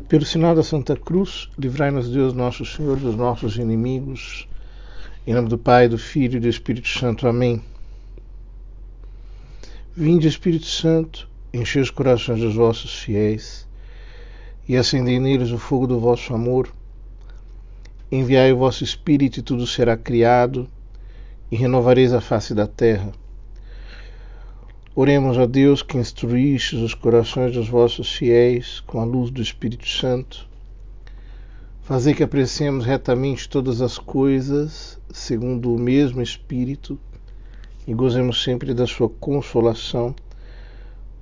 Pelo sinal da Santa Cruz, livrai-nos Deus nosso Senhor dos nossos inimigos. Em nome do Pai, do Filho e do Espírito Santo. Amém. Vinde, Espírito Santo, enchei os corações dos vossos fiéis e acendei neles o fogo do vosso amor. Enviai o vosso Espírito e tudo será criado e renovareis a face da terra. Oremos a Deus que instruístes os corações dos vossos fiéis com a luz do Espírito Santo. Fazei que apreciemos retamente todas as coisas, segundo o mesmo Espírito, e gozemos sempre da sua consolação.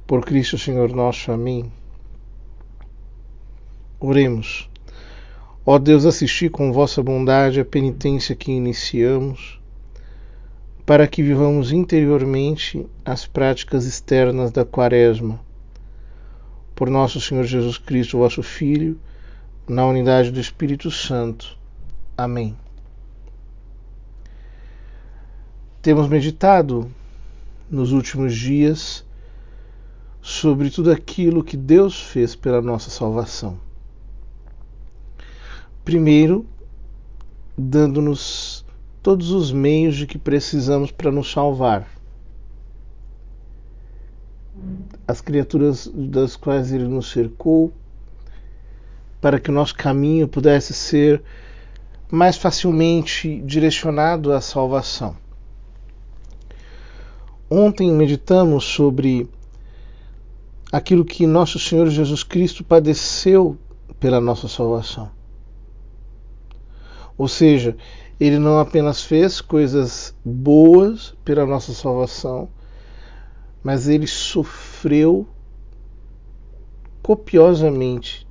Por Cristo Senhor nosso. Amém. Oremos. Ó Deus, assisti com vossa bondade a penitência que iniciamos, para que vivamos interiormente as práticas externas da Quaresma. Por nosso Senhor Jesus Cristo, vosso Filho, na unidade do Espírito Santo. Amém. Temos meditado nos últimos dias sobre tudo aquilo que Deus fez pela nossa salvação. Primeiro, dando-nos todos os meios de que precisamos para nos salvar. As criaturas das quais Ele nos cercou, para que o nosso caminho pudesse ser mais facilmente direcionado à salvação. Ontem meditamos sobre aquilo que nosso Senhor Jesus Cristo padeceu pela nossa salvação. Ou seja, Ele não apenas fez coisas boas pela nossa salvação, mas Ele sofreu copiosamente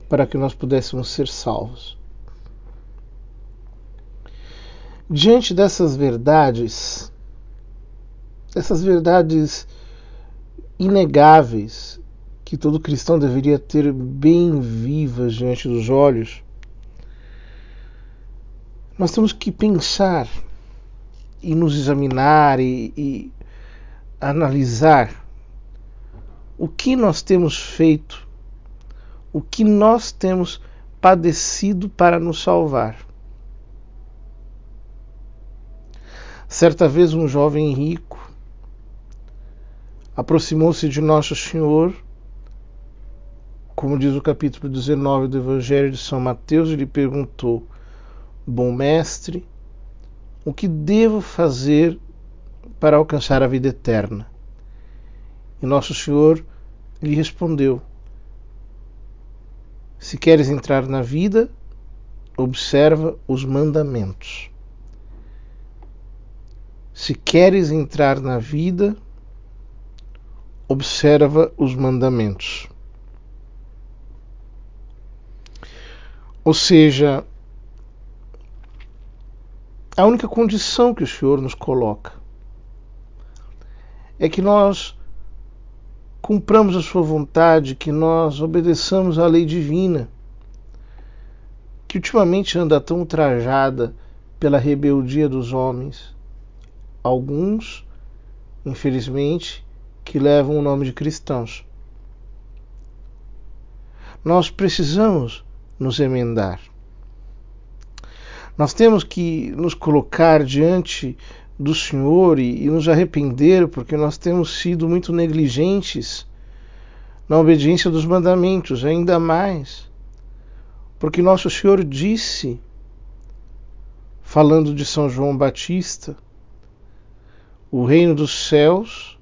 para que nós pudéssemos ser salvos. Diante dessas verdades inegáveis, que todo cristão deveria ter bem vivas diante dos olhos, nós temos que pensar e nos examinar e analisar o que nós temos feito, o que nós temos padecido para nos salvar. Certa vez um jovem rico aproximou-se de Nosso Senhor, como diz o capítulo 19 do Evangelho de São Mateus, e lhe perguntou: Bom mestre, o que devo fazer para alcançar a vida eterna? E Nosso Senhor lhe respondeu: Se queres entrar na vida, observa os mandamentos. Se queres entrar na vida, observa os mandamentos. Ou seja, a única condição que o Senhor nos coloca é que nós cumpramos a sua vontade, que nós obedeçamos à lei divina, que ultimamente anda tão ultrajada pela rebeldia dos homens. Alguns, infelizmente, que levam o nome de cristãos. Nós precisamos nos emendar. Nós temos que nos colocar diante do Senhor e nos arrepender, porque nós temos sido muito negligentes na obediência dos mandamentos, ainda mais porque nosso Senhor disse, falando de São João Batista: o reino dos céus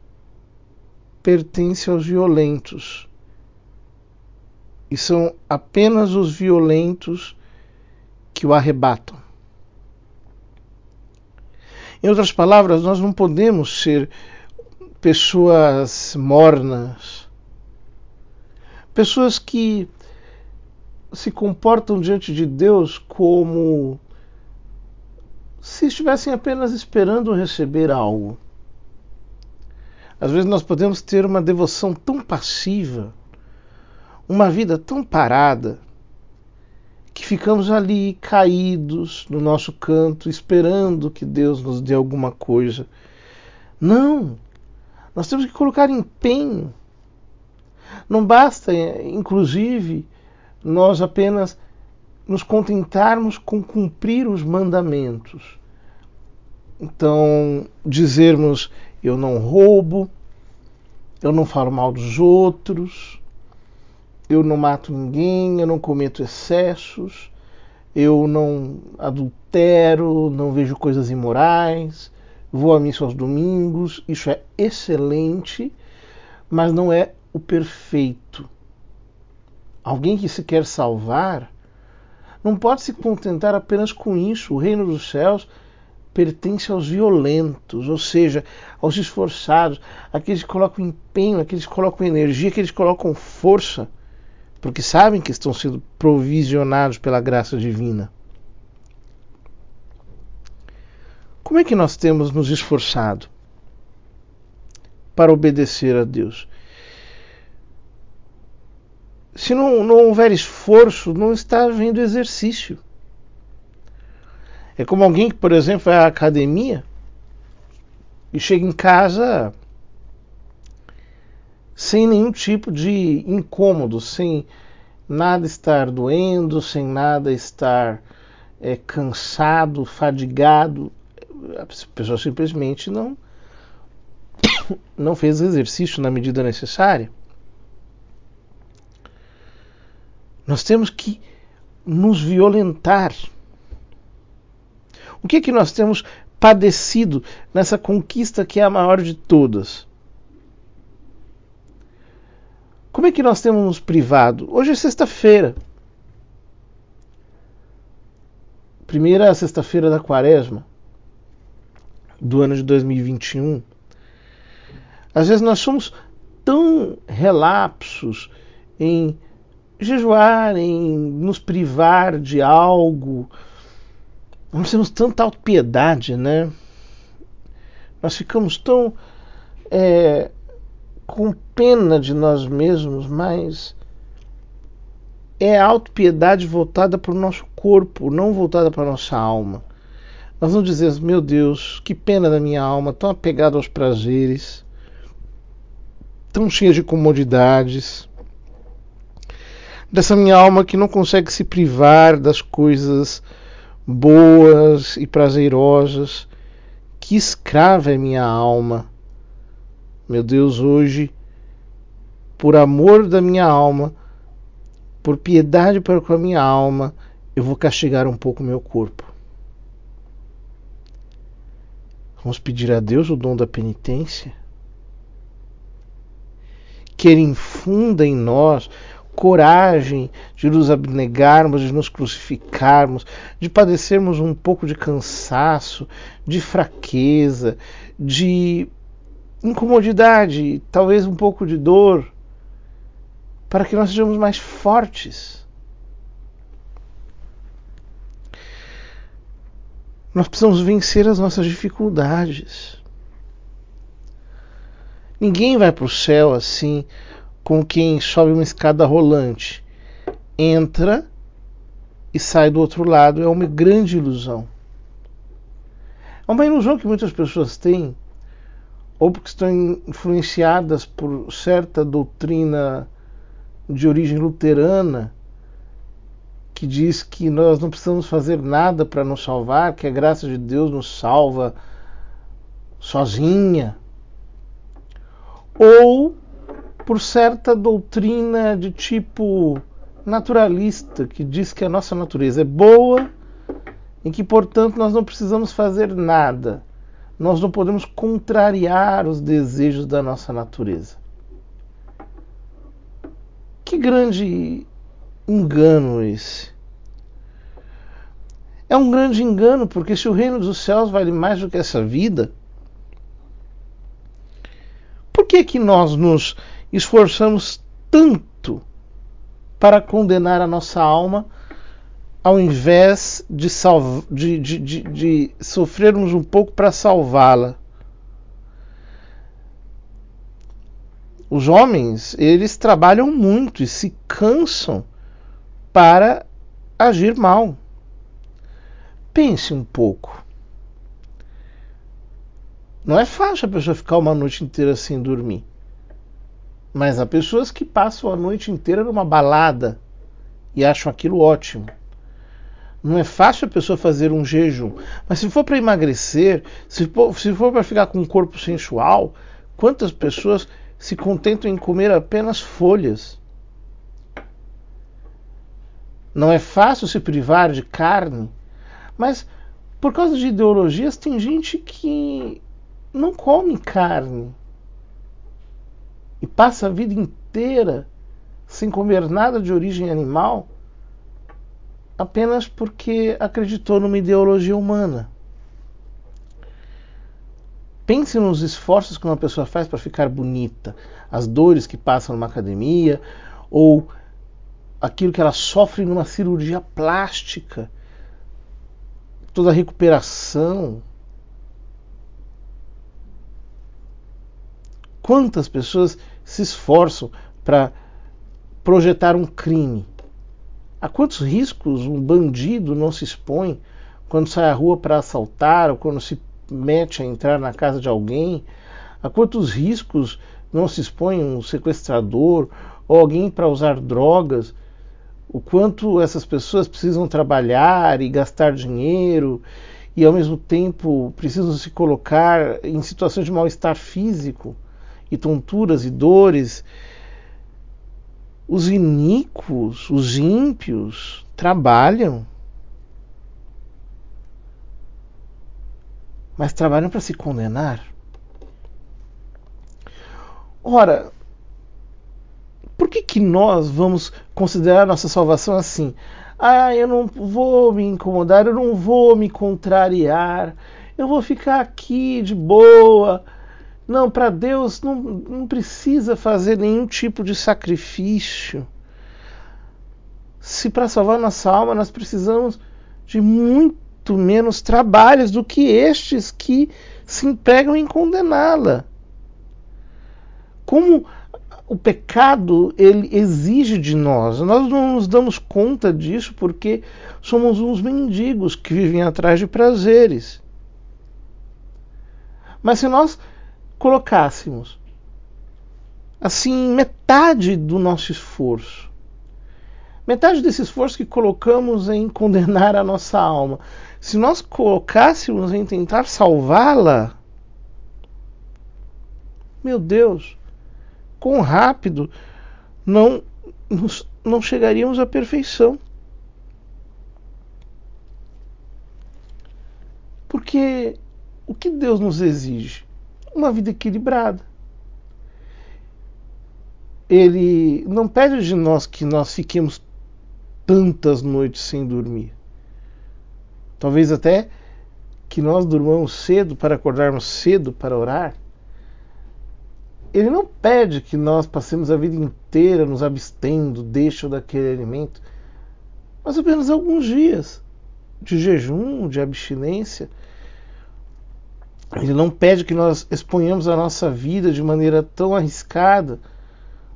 pertence aos violentos, e são apenas os violentos que o arrebatam. Em outras palavras, nós não podemos ser pessoas mornas, pessoas que se comportam diante de Deus como se estivessem apenas esperando receber algo. Às vezes nós podemos ter uma devoção tão passiva, uma vida tão parada, que ficamos ali caídos no nosso canto, esperando que Deus nos dê alguma coisa. Não! Nós temos que colocar empenho. Não basta, inclusive, nós apenas nos contentarmos com cumprir os mandamentos. Então, dizermos: eu não roubo, eu não falo mal dos outros, eu não mato ninguém, eu não cometo excessos, eu não adultero, não vejo coisas imorais, vou à missa aos domingos. Isso é excelente, mas não é o perfeito. Alguém que se quer salvar não pode se contentar apenas com isso. O reino dos céus pertence aos violentos, ou seja, aos esforçados, aqueles que colocam empenho, aqueles que colocam energia, aqueles que colocam força, porque sabem que estão sendo provisionados pela graça divina. Como é que nós temos nos esforçado para obedecer a Deus? Se não houver esforço, não está havendo exercício. É como alguém que, por exemplo, vai à academia e chega em casa sem nenhum tipo de incômodo, sem nada estar doendo, sem nada estar cansado, fadigado. A pessoa simplesmente não fez exercício na medida necessária. Nós temos que nos violentar. O que é que nós temos padecido nessa conquista que é a maior de todas? Como é que nós temos nos privado? Hoje é sexta-feira. Primeira sexta-feira da Quaresma do ano de 2021. Às vezes nós somos tão relapsos em jejuar, em nos privar de algo. Nós temos tanta autopiedade, né? Nós ficamos tão com pena de nós mesmos, mas é a autopiedade voltada para o nosso corpo, não voltada para a nossa alma. Nós não dizemos: meu Deus, que pena da minha alma, tão apegada aos prazeres, tão cheia de comodidades, dessa minha alma que não consegue se privar das coisas boas e prazerosas. Que escrava é minha alma. Meu Deus, hoje, por amor da minha alma, por piedade para com a minha alma, eu vou castigar um pouco o meu corpo. Vamos pedir a Deus o dom da penitência, que Ele infunda em nós coragem de nos abnegarmos, de nos crucificarmos, de padecermos um pouco de cansaço, de fraqueza, de incomodidade, talvez um pouco de dor, para que nós sejamos mais fortes. Nós precisamos vencer as nossas dificuldades. Ninguém vai para o céu assim, com quem sobe uma escada rolante. Entra e sai do outro lado. É uma grande ilusão. É uma ilusão que muitas pessoas têm, ou porque estão influenciadas por certa doutrina de origem luterana, que diz que nós não precisamos fazer nada para nos salvar, que a graça de Deus nos salva sozinha. Ou por certa doutrina de tipo naturalista, que diz que a nossa natureza é boa e que, portanto, nós não precisamos fazer nada. Nós não podemos contrariar os desejos da nossa natureza. Que grande engano esse! É um grande engano, porque se o reino dos céus vale mais do que essa vida, por que nós nos esforçamos tanto para condenar a nossa alma, ao invés de sofrermos um pouco para salvá-la? Os homens, eles trabalham muito e se cansam para agir mal. Pense um pouco. Não é fácil a pessoa ficar uma noite inteira sem dormir. Mas há pessoas que passam a noite inteira numa balada e acham aquilo ótimo. Não é fácil a pessoa fazer um jejum. Mas se for para emagrecer, se for para ficar com um corpo sensual, quantas pessoas se contentam em comer apenas folhas? Não é fácil se privar de carne, mas por causa de ideologias tem gente que não come carne e passa a vida inteira sem comer nada de origem animal apenas porque acreditou numa ideologia humana. Pense nos esforços que uma pessoa faz para ficar bonita, as dores que passa numa academia, ou aquilo que ela sofre numa cirurgia plástica, toda a recuperação. Quantas pessoas se esforçam para projetar um crime? A quantos riscos um bandido não se expõe quando sai à rua para assaltar ou quando se mete a entrar na casa de alguém? A quantos riscos não se expõe um sequestrador ou alguém para usar drogas? O quanto essas pessoas precisam trabalhar e gastar dinheiro e ao mesmo tempo precisam se colocar em situações de mal-estar físico e tonturas e dores. Os iníquos, os ímpios, trabalham, mas trabalham para se condenar. Ora, por que nós vamos considerar nossa salvação assim? Eu não vou me incomodar, eu não vou me contrariar, eu vou ficar aqui de boa. Não, para Deus não precisa fazer nenhum tipo de sacrifício. Se para salvar nossa alma nós precisamos de muito menos trabalhos do que estes que se empregam em condená-la. Como o pecado ele exige de nós não nos damos conta disso porque somos uns mendigos que vivem atrás de prazeres. Mas se nós colocássemos assim metade do nosso esforço, metade desse esforço que colocamos em condenar a nossa alma, se nós colocássemos em tentar salvá-la, meu Deus, quão rápido não chegaríamos à perfeição. Porque o que Deus nos exige? Uma vida equilibrada. Ele não pede de nós que nós fiquemos tantas noites sem dormir. Talvez até que nós durmamos cedo para acordarmos cedo para orar. Ele não pede que nós passemos a vida inteira nos abstendo deste ou daquele alimento, mas apenas alguns dias de jejum, de abstinência. Ele não pede que nós exponhamos a nossa vida de maneira tão arriscada,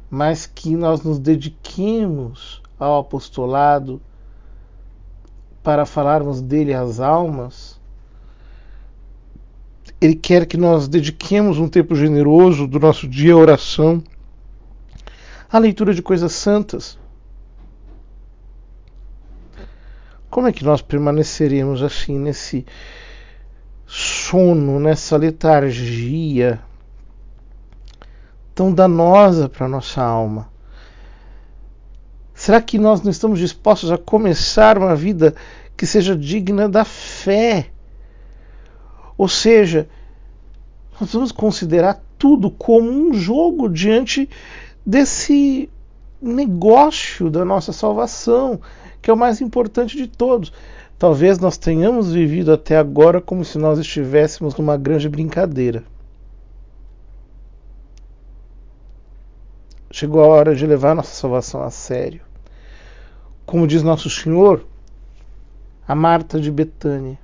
mas que nós nos dediquemos ao apostolado para falarmos dele às almas. Ele quer que nós dediquemos um tempo generoso do nosso dia à oração, à leitura de coisas santas. Como é que nós permaneceremos assim nesse sono, nessa letargia tão danosa para a nossa alma? Será que nós não estamos dispostos a começar uma vida que seja digna da fé? Ou seja, nós vamos considerar tudo como um jogo diante desse negócio da nossa salvação, que é o mais importante de todos. Talvez nós tenhamos vivido até agora como se nós estivéssemos numa grande brincadeira. Chegou a hora de levar nossa salvação a sério. Como diz Nosso Senhor a Marta de Betânia: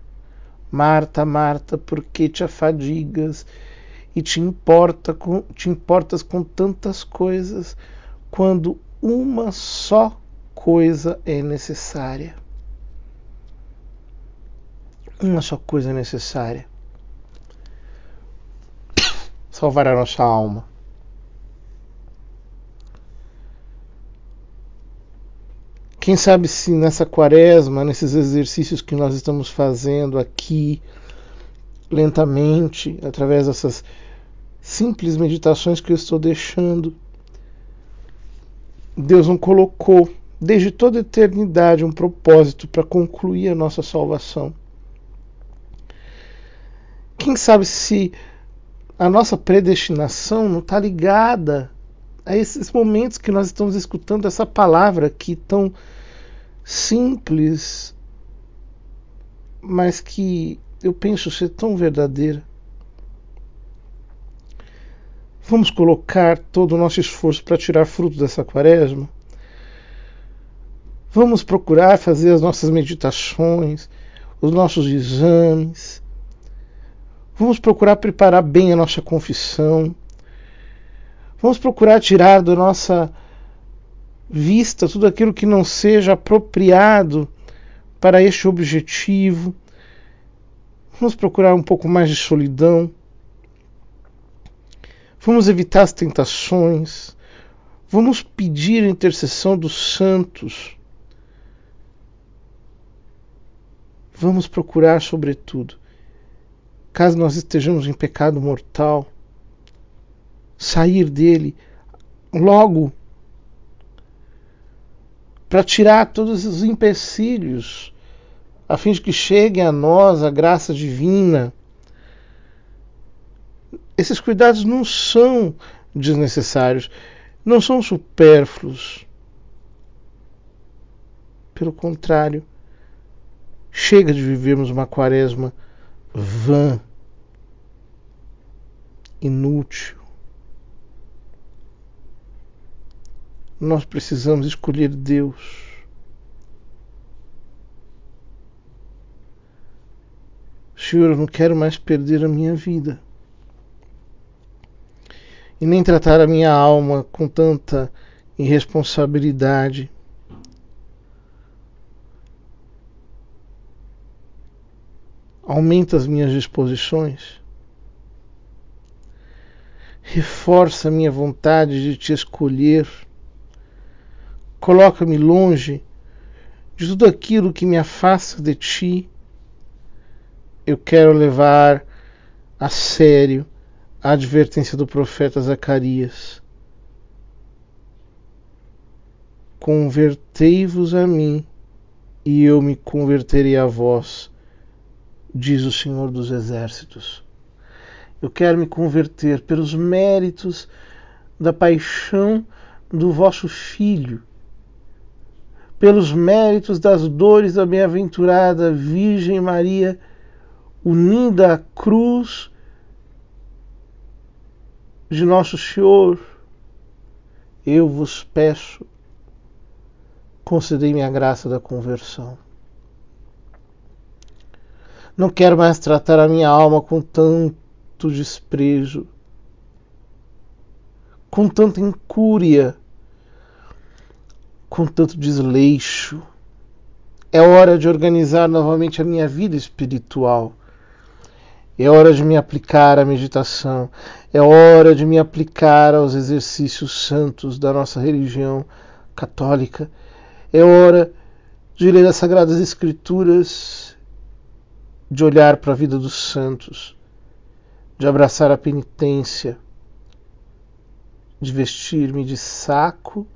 Marta, Marta, por que te afadigas e te importas com tantas coisas, quando uma só coisa é necessária? Uma só coisa é necessária. salvar a nossa alma. Quem sabe se nessa quaresma, nesses exercícios que nós estamos fazendo aqui, lentamente, através dessas simples meditações que eu estou deixando, Deus não colocou, desde toda a eternidade, um propósito para concluir a nossa salvação. Quem sabe se a nossa predestinação não está ligada a esses momentos que nós estamos escutando essa palavra aqui tão simples, mas que eu penso ser tão verdadeira. Vamos colocar todo o nosso esforço para tirar fruto dessa quaresma? Vamos procurar fazer as nossas meditações, os nossos exames. Vamos procurar preparar bem a nossa confissão. Vamos procurar tirar da nossa vista tudo aquilo que não seja apropriado para este objetivo. Vamos procurar um pouco mais de solidão. Vamos evitar as tentações. Vamos pedir a intercessão dos santos. Vamos procurar, sobretudo, caso nós estejamos em pecado mortal, sair dele logo, para tirar todos os empecilhos, a fim de que chegue a nós a graça divina. Esses cuidados não são desnecessários, não são supérfluos. Pelo contrário, chega de vivermos uma quaresma vã, inútil. Nós precisamos escolher Deus. Senhor, eu não quero mais perder a minha vida. E nem tratar a minha alma com tanta irresponsabilidade. Aumenta as minhas disposições. Reforça a minha vontade de te escolher. Coloca-me longe de tudo aquilo que me afasta de ti. Eu quero levar a sério a advertência do profeta Zacarias. Convertei-vos a mim, e eu me converterei a vós, diz o Senhor dos Exércitos. Eu quero me converter pelos méritos da paixão do vosso Filho, pelos méritos das dores da bem-aventurada Virgem Maria, unida à cruz de Nosso Senhor. Eu vos peço, concedei-me a graça da conversão. Não quero mais tratar a minha alma com tanto desprezo, com tanta incúria, com tanto desleixo. É hora de organizar novamente a minha vida espiritual. É hora de me aplicar à meditação. É hora de me aplicar aos exercícios santos da nossa religião católica. É hora de ler as Sagradas Escrituras, de olhar para a vida dos santos, de abraçar a penitência, de vestir-me de saco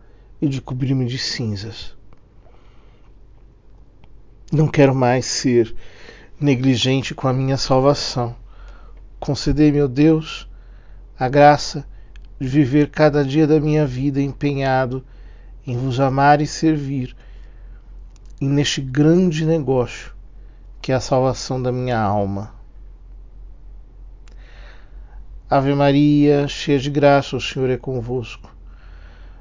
e de cobrir-me de cinzas. Não quero mais ser negligente com a minha salvação. Concedei-me, ó Deus, a graça de viver cada dia da minha vida empenhado em vos amar e servir, e neste grande negócio que é a salvação da minha alma. Ave Maria, cheia de graça, o Senhor é convosco.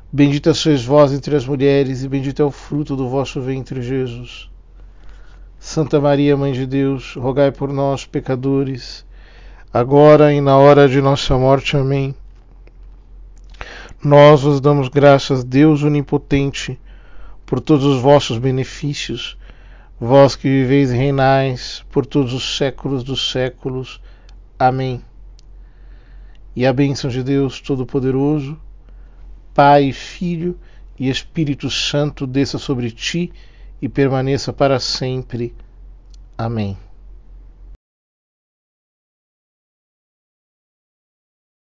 Bendita sois vós entre as mulheres, e bendito é o fruto do vosso ventre, Jesus. Santa Maria, Mãe de Deus, rogai por nós, pecadores, agora e na hora de nossa morte. Amém. Nós vos damos graças, Deus onipotente, por todos os vossos benefícios, vós que viveis e reinais por todos os séculos dos séculos. Amém. e a bênção de Deus Todo-Poderoso, Pai, Filho e Espírito Santo desça sobre ti e permaneça para sempre. Amém.